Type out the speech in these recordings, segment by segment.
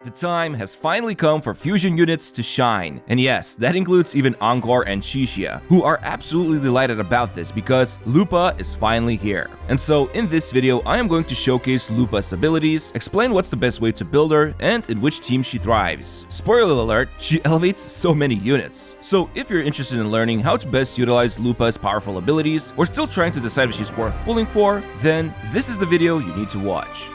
The time has finally come for fusion units to shine. And yes, that includes even Encore and Shishia, who are absolutely delighted about this because Lupa is finally here. And so in this video, I am going to showcase Lupa's abilities, explain what's the best way to build her, and in which team she thrives. Spoiler alert, she elevates so many units. So if you're interested in learning how to best utilize Lupa's powerful abilities, or still trying to decide if she's worth pulling for, then this is the video you need to watch.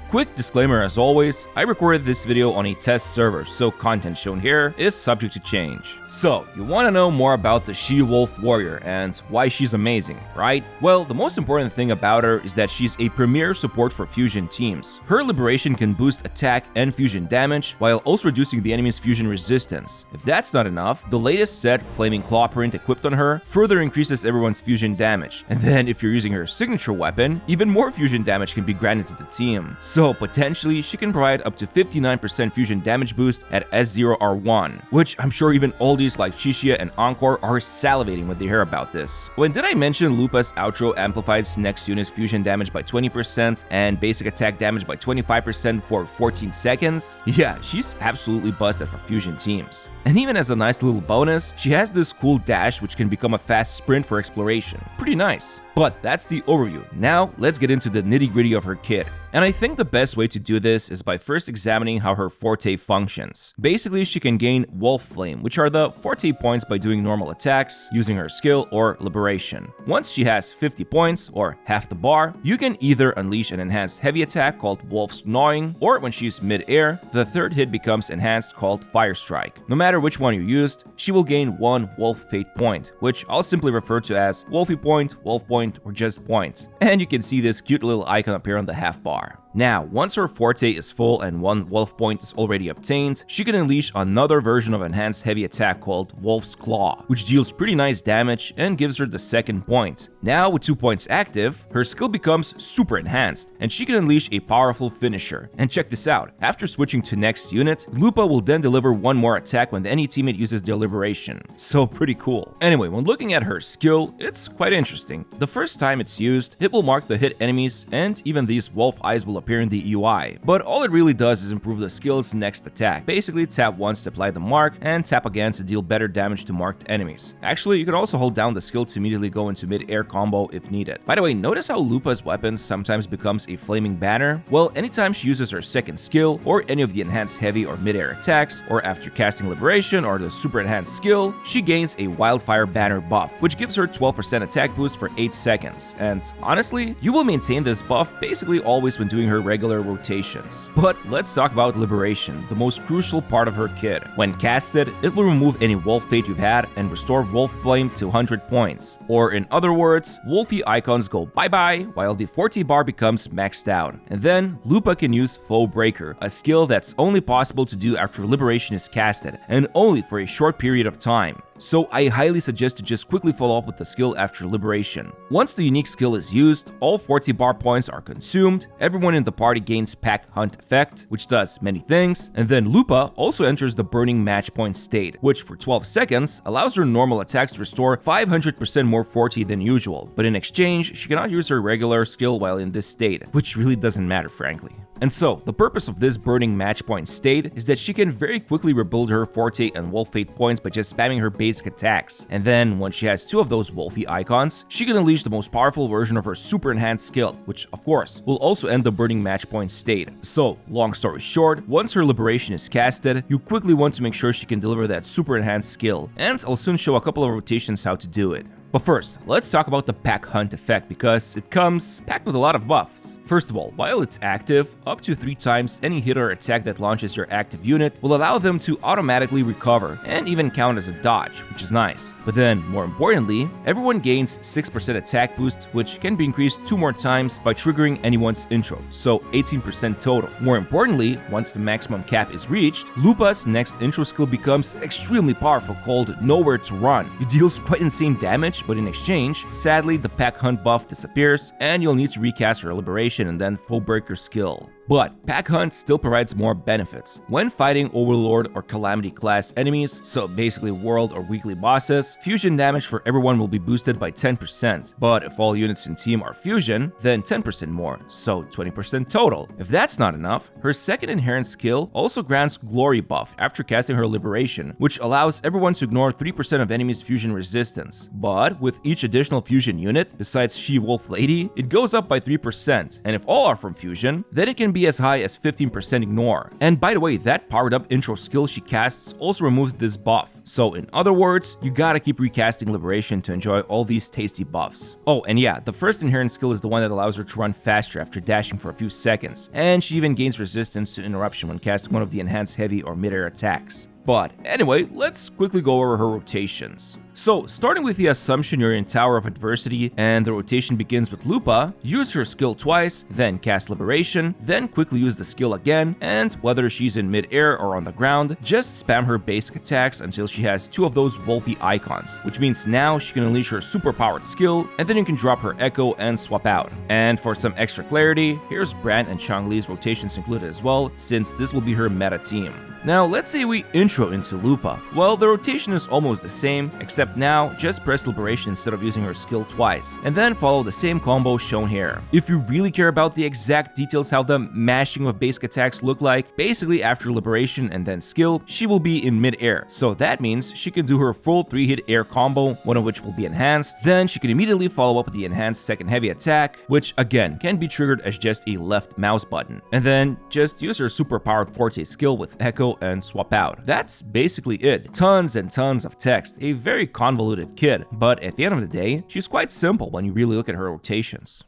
Quick disclaimer as always, I recorded this video on a test server, so content shown here is subject to change. So, you want to know more about the She-Wolf Warrior and why she's amazing, right? Well, the most important thing about her is that she's a premier support for fusion teams. Her liberation can boost attack and fusion damage, while also reducing the enemy's fusion resistance. If that's not enough, the latest set, Flaming Claw print equipped on her, further increases everyone's fusion damage. And then if you're using her signature weapon, even more fusion damage can be granted to the team. So potentially, she can provide up to 59% fusion damage boost at S0R1, which I'm sure even oldies like Shishia and Encore are salivating when they hear about this. When did I mention Lupa's outro amplifies next unit's fusion damage by 20% and basic attack damage by 25% for 14 seconds? Yeah, she's absolutely busted for fusion teams. And even as a nice little bonus, she has this cool dash which can become a fast sprint for exploration. Pretty nice. But that's the overview. Now, let's get into the nitty-gritty of her kit. And I think the best way to do this is by first examining how her forte functions. Basically, she can gain Wolf Flame, which are the forte points by doing normal attacks, using her skill or liberation. Once she has 50 points, or half the bar, you can either unleash an enhanced heavy attack called Wolf's Gnawing, or when she's mid-air, the third hit becomes enhanced called Fire Strike. No matter which one you used, she will gain one Wolf Fate point, which I'll simply refer to as Wolfie Point, Wolf Point, or just Point. And you can see this cute little icon appear on the half bar. Now, once her forte is full and one Wolf Point is already obtained, she can unleash another version of enhanced heavy attack called Wolf's Claw, which deals pretty nice damage and gives her the second point. Now, with 2 points active, her skill becomes super enhanced, and she can unleash a powerful finisher. And check this out, after switching to next unit, Lupa will then deliver one more attack when any teammate uses their liberation. So pretty cool. Anyway, when looking at her skill, it's quite interesting. The first time it's used, it will mark the hit enemies, and even these wolf eyes will appear in the UI, but all it really does is improve the skill's next attack. Basically, tap once to apply the mark, and tap again to deal better damage to marked enemies. Actually, you can also hold down the skill to immediately go into mid-air combo if needed. By the way, notice how Lupa's weapon sometimes becomes a flaming banner? Well, anytime she uses her second skill, or any of the enhanced heavy or mid-air attacks, or after casting liberation or the super enhanced skill, she gains a wildfire banner buff, which gives her 12% attack boost for 8 seconds. And honestly, you will maintain this buff basically always when doing her regular rotations. But let's talk about liberation, the most crucial part of her kit. When casted, it will remove any Wolf Fate you've had and restore Wolf Flame to 100 points. Or in other words, Wolfie icons go bye-bye while the forte bar becomes maxed out. And then Lupa can use Foe Breaker, a skill that's only possible to do after liberation is casted, and only for a short period of time. So I highly suggest to just quickly follow up with the skill after liberation. Once the unique skill is used, all 40 bar points are consumed, everyone in the party gains Pack Hunt effect, which does many things, and then Lupa also enters the burning match point state, which for 12 seconds allows her normal attacks to restore 500% more forte than usual, but in exchange, she cannot use her regular skill while in this state, which really doesn't matter frankly. And so, the purpose of this burning match point state is that she can very quickly rebuild her forte and Wolf Fate points by just spamming her basic attacks. And then, once she has 2 of those Wolfie icons, she can unleash the most powerful version of her super enhanced skill, which, of course, will also end the burning match point state. So, long story short, once her liberation is casted, you quickly want to make sure she can deliver that super enhanced skill, and I'll soon show a couple of rotations how to do it. But first, let's talk about the Pack Hunt effect because it comes packed with a lot of buffs. First of all, while it's active, up to 3 times any hit or attack that launches your active unit will allow them to automatically recover and even count as a dodge, which is nice. But then, more importantly, everyone gains 6% attack boost, which can be increased 2 more times by triggering anyone's intro, so 18% total. More importantly, once the maximum cap is reached, Lupa's next intro skill becomes extremely powerful called Nowhere to Run. It deals quite insane damage, but in exchange, sadly the Pack Hunt buff disappears and you'll need to recast her liberation and then Foe Breaker skill. But Pack Hunt still provides more benefits. When fighting Overlord or Calamity class enemies, so basically world or weekly bosses, fusion damage for everyone will be boosted by 10%, but if all units in team are fusion, then 10% more, so 20% total. If that's not enough, her second inherent skill also grants Glory buff after casting her Liberation, which allows everyone to ignore 3% of enemies' fusion resistance. But with each additional fusion unit, besides She-Wolf Lady, it goes up by 3%, and if all are from fusion, then it can be as high as 15% ignore. And by the way, that powered up intro skill she casts also removes this buff. So in other words, you gotta keep recasting Liberation to enjoy all these tasty buffs. Oh, and yeah, the first inherent skill is the one that allows her to run faster after dashing for a few seconds, and she even gains resistance to interruption when casting one of the enhanced heavy or mid-air attacks. But anyway, let's quickly go over her rotations. So, starting with the assumption you're in Tower of Adversity and the rotation begins with Lupa, use her skill twice, then cast Liberation, then quickly use the skill again, and whether she's in mid-air or on the ground, just spam her basic attacks until she has 2 of those wolfy icons, which means now she can unleash her superpowered skill, and then you can drop her Echo and swap out. And for some extra clarity, here's Brand and Chang'Li's rotations included as well, since this will be her meta team. Now, let's say we intro into Lupa. Well, the rotation is almost the same, except now just press Liberation instead of using her skill twice, and then follow the same combo shown here. If you really care about the exact details how the mashing of basic attacks look like, basically after Liberation and then skill, she will be in mid-air, so that means she can do her full 3-hit air combo, one of which will be enhanced, then she can immediately follow up with the enhanced second heavy attack, which again can be triggered as just a left mouse button, and then just use her superpowered Forte skill with Echo and swap out. That's basically it. Tons and tons of text, a very convoluted kid, but at the end of the day, she's quite simple when you really look at her rotations.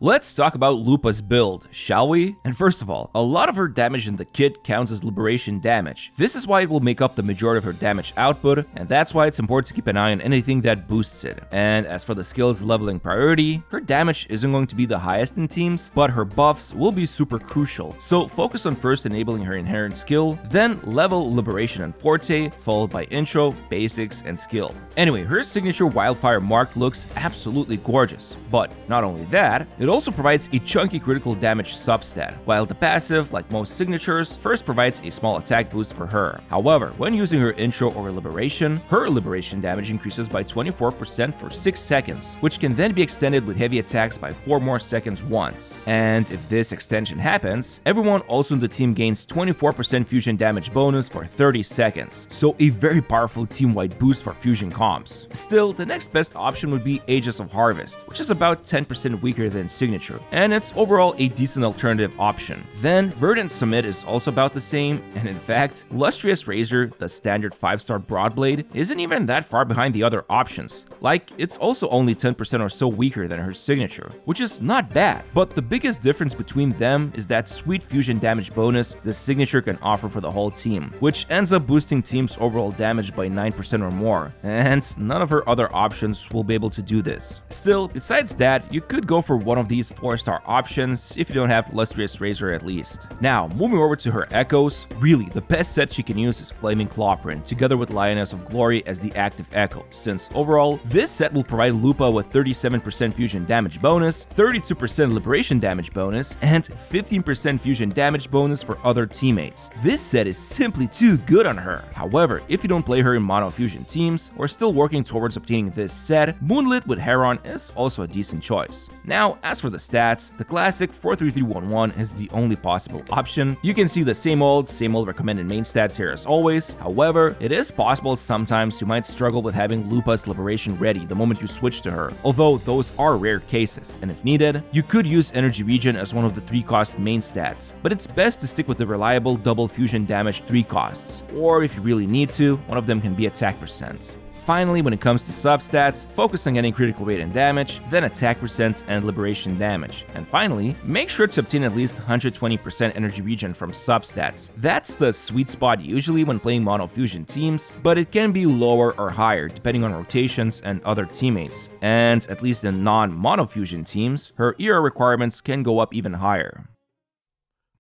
Let's talk about Lupa's build, shall we? And first of all, a lot of her damage in the kit counts as Liberation damage. This is why it will make up the majority of her damage output, and that's why it's important to keep an eye on anything that boosts it. And as for the skill's leveling priority, her damage isn't going to be the highest in teams, but her buffs will be super crucial. So focus on first enabling her inherent skill, then level Liberation and Forte, followed by intro, basics, and skill. Anyway, her signature Wildfire mark looks absolutely gorgeous, but not only that, it also provides a chunky critical damage substat, while the passive, like most signatures, first provides a small attack boost for her. However, when using her intro or Liberation, her Liberation damage increases by 24% for 6 seconds, which can then be extended with heavy attacks by 4 more seconds once. And if this extension happens, everyone also in the team gains 24% fusion damage bonus for 30 seconds, so a very powerful team-wide boost for fusion comps. Still, the next best option would be Aegis of Harvest, which is about 10% weaker than Signature, and it's overall a decent alternative option. Then Verdant Summit is also about the same, and in fact, Lustrous Razor, the standard 5-star Broadblade, isn't even that far behind the other options. Like, it's also only 10% or so weaker than her signature, which is not bad. But the biggest difference between them is that sweet fusion damage bonus the signature can offer for the whole team, which ends up boosting team's overall damage by 9% or more, and none of her other options will be able to do this. Still, besides that, you could go for one of these 4-star options if you don't have Lustrous Razor at least. Now, moving over to her echoes, really the best set she can use is Flaming Clawprint, together with Lioness of Glory as the active echo, since overall, this set will provide Lupa with 37% fusion damage bonus, 32% liberation damage bonus, and 15% fusion damage bonus for other teammates. This set is simply too good on her. However, if you don't play her in mono fusion teams, or still working towards obtaining this set, Moonlit with Heron is also a decent choice. Now, as for the stats, the classic 43311 is the only possible option. You can see the same old recommended main stats here as always. However, it is possible sometimes you might struggle with having Lupa's Liberation ready the moment you switch to her, although those are rare cases, and if needed, you could use Energy Regen as one of the 3-cost main stats, but it's best to stick with the reliable double fusion damage 3 costs, or if you really need to, one of them can be attack percent. Finally, when it comes to substats, focus on getting critical rate and damage, then attack percent and liberation damage. And finally, make sure to obtain at least 120% energy regen from substats. That's the sweet spot usually when playing mono fusion teams, but it can be lower or higher depending on rotations and other teammates. And at least in non-mono fusion teams, her ER requirements can go up even higher.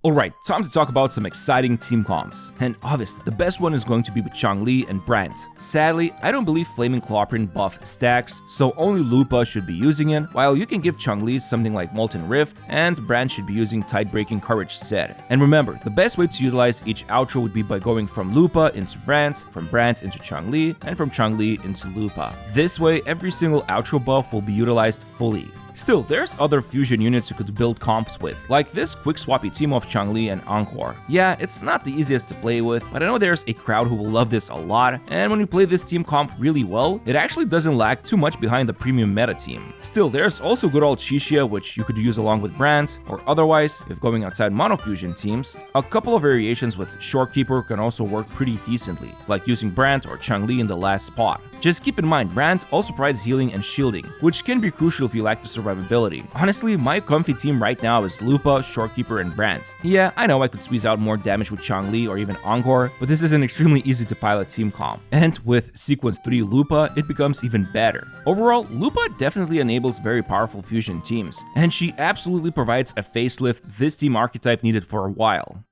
Alright, time to talk about some exciting team comps. And obviously, the best one is going to be with Changli and Brand. Sadly, I don't believe Flaming Clawprint buff stacks, so only Lupa should be using it, while you can give Changli something like Molten Rift, and Brand should be using Tidebreaking Courage set. And remember, the best way to utilize each outro would be by going from Lupa into Brand, from Brand into Changli, and from Changli into Lupa. This way, every single outro buff will be utilized fully. Still, there's other fusion units you could build comps with, like this quick swappy team of Changli and Encore. Yeah, it's not the easiest to play with, but I know there's a crowd who will love this a lot, and when you play this team comp really well, it actually doesn't lag too much behind the premium meta team. Still, there's also good old Shishia, which you could use along with Brand, or otherwise, if going outside monofusion teams, a couple of variations with Shorekeeper can also work pretty decently, like using Brand or Changli in the last spot. Just keep in mind, Brand also provides healing and shielding, which can be crucial if you lack the survivability. Honestly, my comfy team right now is Lupa, Shorekeeper, and Brand. Yeah, I know I could squeeze out more damage with Changli or even Encore, but this is an extremely easy to pilot team comp. And with Sequence 3 Lupa, it becomes even better. Overall, Lupa definitely enables very powerful fusion teams, and she absolutely provides a facelift this team archetype needed for a while.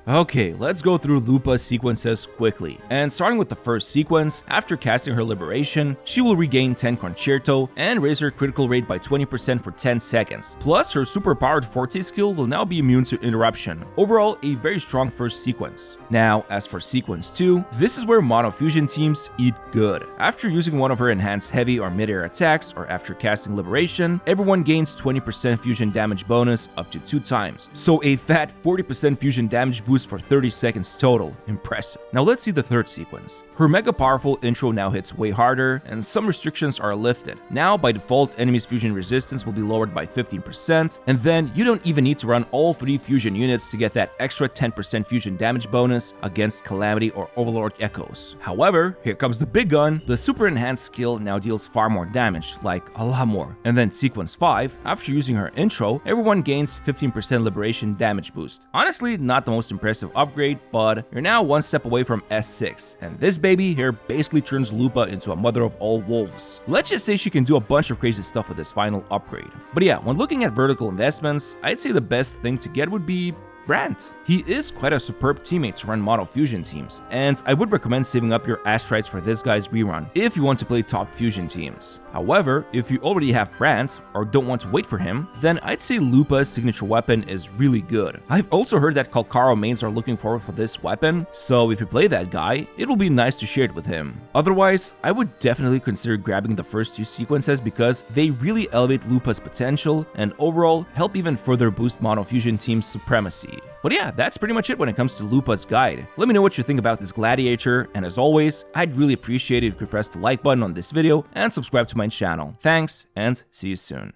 Okay, let's go through Lupa's sequences quickly. And starting with the first sequence, after casting her Liberation, she will regain 10 Concerto and raise her critical rate by 20% for 10 seconds. Plus, her super-powered Forte skill will now be immune to Interruption. Overall, a very strong first sequence. Now, as for sequence 2, this is where monofusion teams eat good. After using one of her enhanced heavy or mid-air attacks, or after casting Liberation, everyone gains 20% fusion damage bonus up to 2 times. So a fat 40% fusion damage boost for 30 seconds total. Impressive. Now let's see the third sequence. Her mega powerful intro now hits way harder, and some restrictions are lifted. Now, by default, enemies' fusion resistance will be lowered by 15%, and then you don't even need to run all 3 fusion units to get that extra 10% fusion damage bonus against Calamity or Overlord Echoes. However, here comes the big gun. The super enhanced skill now deals far more damage, like a lot more. And then sequence 5, after using her intro, everyone gains 15% Liberation damage boost. Honestly, not the most impressive upgrade, but you're now one step away from S6, and this baby here basically turns Lupa into a mother of all wolves. Let's just say she can do a bunch of crazy stuff with this final upgrade. But yeah, when looking at vertical investments, I'd say the best thing to get would be Brand. He is quite a superb teammate to run monofusion teams, and I would recommend saving up your Astrites for this guy's rerun if you want to play top fusion teams. However, if you already have Brand or don't want to wait for him, then I'd say Lupa's signature weapon is really good. I've also heard that Kalkaro mains are looking forward for this weapon, so if you play that guy, it will be nice to share it with him. Otherwise, I would definitely consider grabbing the first 2 sequences because they really elevate Lupa's potential and overall help even further boost monofusion team's supremacy. But yeah, that's pretty much it when it comes to Lupa's guide. Let me know what you think about this gladiator, and as always, I'd really appreciate it if you could press the like button on this video and subscribe to my channel. Thanks, and see you soon.